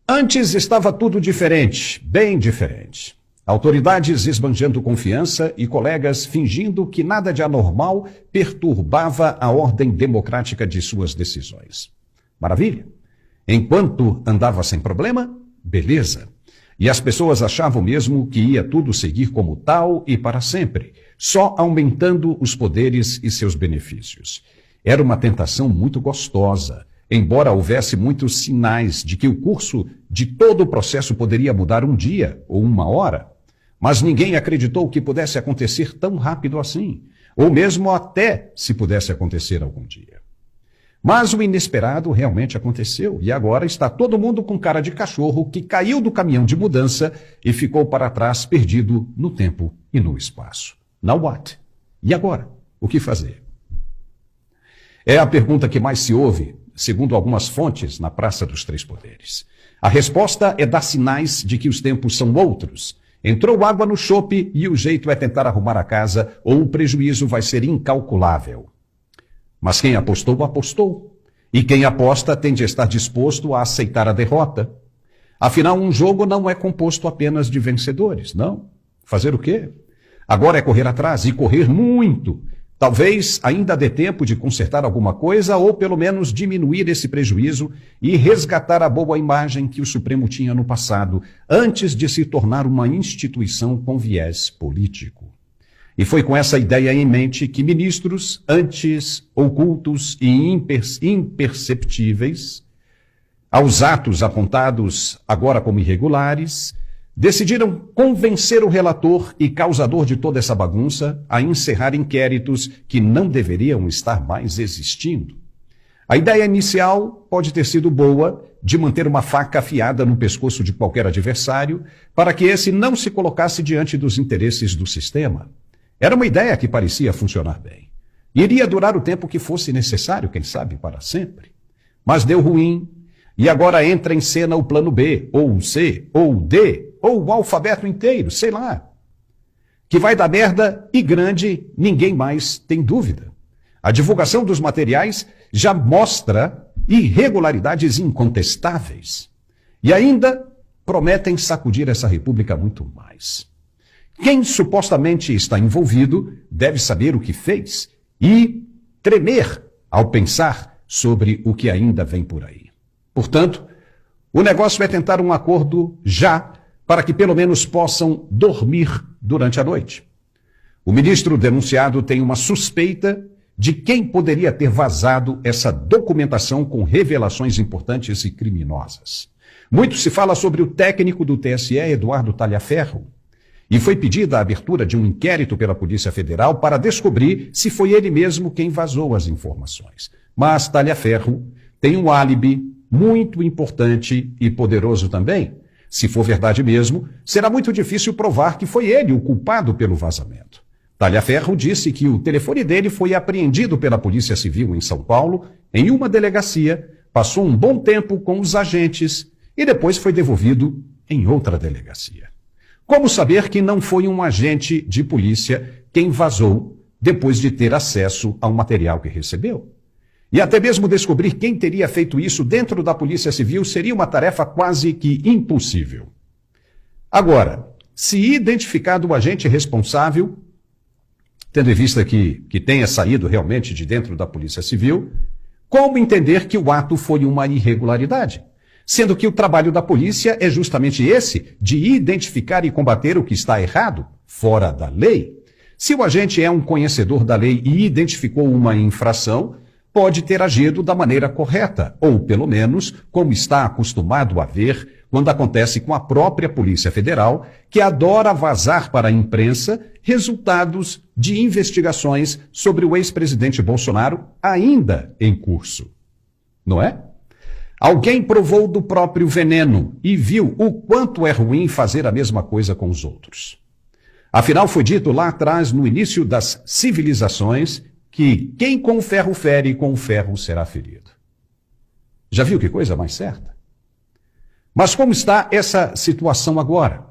Antes estava tudo diferente, bem diferente. Autoridades esbanjando confiança e colegas fingindo que nada de anormal perturbava a ordem democrática de suas decisões. Maravilha! Enquanto andava sem problema, beleza. E as pessoas achavam mesmo que ia tudo seguir como tal e para sempre, só aumentando os poderes e seus benefícios. Era uma tentação muito gostosa, embora houvesse muitos sinais de que o curso de todo o processo poderia mudar um dia ou uma hora. Mas ninguém acreditou que pudesse acontecer tão rápido assim, ou mesmo até se pudesse acontecer algum dia. Mas o inesperado realmente aconteceu, e agora está todo mundo com cara de cachorro que caiu do caminhão de mudança e ficou para trás perdido no tempo e no espaço. Now what? E agora? O que fazer? É a pergunta que mais se ouve, segundo algumas fontes, na Praça dos Três Poderes. A resposta é dar sinais de que os tempos são outros. Entrou água no chope e o jeito é tentar arrumar a casa ou o prejuízo vai ser incalculável. Mas quem apostou, apostou. E quem aposta tem de estar disposto a aceitar a derrota. Afinal, um jogo não é composto apenas de vencedores, não. Fazer o quê? Agora é correr atrás e correr muito. Talvez ainda dê tempo de consertar alguma coisa ou pelo menos diminuir esse prejuízo e resgatar a boa imagem que o Supremo tinha no passado, antes de se tornar uma instituição com viés político. E foi com essa ideia em mente que ministros, antes ocultos e imperceptíveis, aos atos apontados agora como irregulares, decidiram convencer o relator e causador de toda essa bagunça a encerrar inquéritos que não deveriam estar mais existindo. A ideia inicial pode ter sido boa, de manter uma faca afiada no pescoço de qualquer adversário, para que esse não se colocasse diante dos interesses do sistema. Era uma ideia que parecia funcionar bem. Iria durar o tempo que fosse necessário, quem sabe para sempre. Mas deu ruim, e agora entra em cena o plano B, ou C, ou D, ou o alfabeto inteiro, sei lá. Que vai dar merda e grande, ninguém mais tem dúvida. A divulgação dos materiais já mostra irregularidades incontestáveis. E ainda prometem sacudir essa república muito mais. Quem supostamente está envolvido deve saber o que fez e tremer ao pensar sobre o que ainda vem por aí. Portanto, o negócio é tentar um acordo já, para que pelo menos possam dormir durante a noite. O ministro denunciado tem uma suspeita de quem poderia ter vazado essa documentação com revelações importantes e criminosas. Muito se fala sobre o técnico do TSE, Eduardo Talhaferro, e foi pedida a abertura de um inquérito pela Polícia Federal para descobrir se foi ele mesmo quem vazou as informações. Mas Talhaferro tem um álibi muito importante e poderoso também. Se for verdade mesmo, será muito difícil provar que foi ele o culpado pelo vazamento. Talhaferro disse que o telefone dele foi apreendido pela Polícia Civil em São Paulo, em uma delegacia, passou um bom tempo com os agentes e depois foi devolvido em outra delegacia. Como saber que não foi um agente de polícia quem vazou depois de ter acesso ao material que recebeu? E até mesmo descobrir quem teria feito isso dentro da Polícia Civil seria uma tarefa quase que impossível. Agora, se identificado o agente responsável, tendo em vista que tenha saído realmente de dentro da Polícia Civil, como entender que o ato foi uma irregularidade? Sendo que o trabalho da polícia é justamente esse, de identificar e combater o que está errado, fora da lei. Se o agente é um conhecedor da lei e identificou uma infração, pode ter agido da maneira correta, ou pelo menos como está acostumado a ver quando acontece com a própria Polícia Federal, que adora vazar para a imprensa resultados de investigações sobre o ex-presidente Bolsonaro ainda em curso. Não é? Alguém provou do próprio veneno e viu o quanto é ruim fazer a mesma coisa com os outros. Afinal, foi dito lá atrás, no início das civilizações, que quem com o ferro fere, com o ferro será ferido. Já viu que coisa mais certa? Mas como está essa situação agora?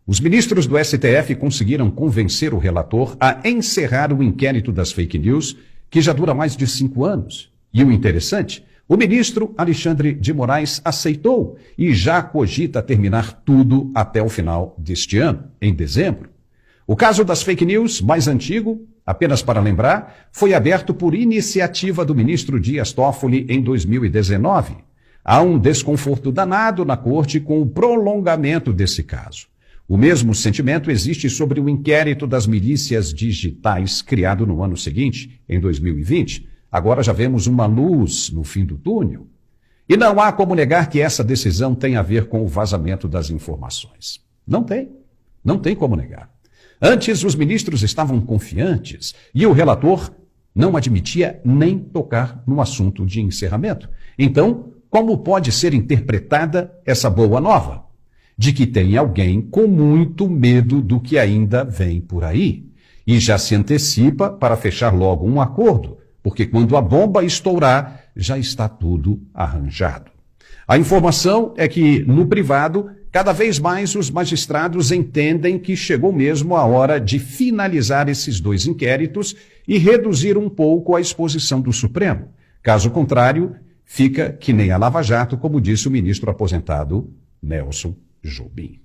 Os ministros do STF conseguiram convencer o relator a encerrar o inquérito das fake news, que já dura mais de 5 anos. E o interessante, O ministro Alexandre de Moraes aceitou e já cogita terminar tudo até o final deste ano, em dezembro. O caso das fake news, mais antigo, apenas para lembrar, foi aberto por iniciativa do ministro Dias Toffoli em 2019. Há um desconforto danado na corte com o prolongamento desse caso. O mesmo sentimento existe sobre o inquérito das milícias digitais criado no ano seguinte, em 2020. Agora já vemos uma luz no fim do túnel. E não há como negar que essa decisão tem a ver com o vazamento das informações. Não tem como negar. Antes, os ministros estavam confiantes e o relator não admitia nem tocar no assunto de encerramento. Então, como pode ser interpretada essa boa nova? De que tem alguém com muito medo do que ainda vem por aí e já se antecipa para fechar logo um acordo, porque quando a bomba estourar, já está tudo arranjado. A informação é que, no privado, cada vez mais os magistrados entendem que chegou mesmo a hora de finalizar esses dois inquéritos e reduzir um pouco a exposição do Supremo. Caso contrário, fica que nem a Lava Jato, como disse o ministro aposentado Nelson Jobim.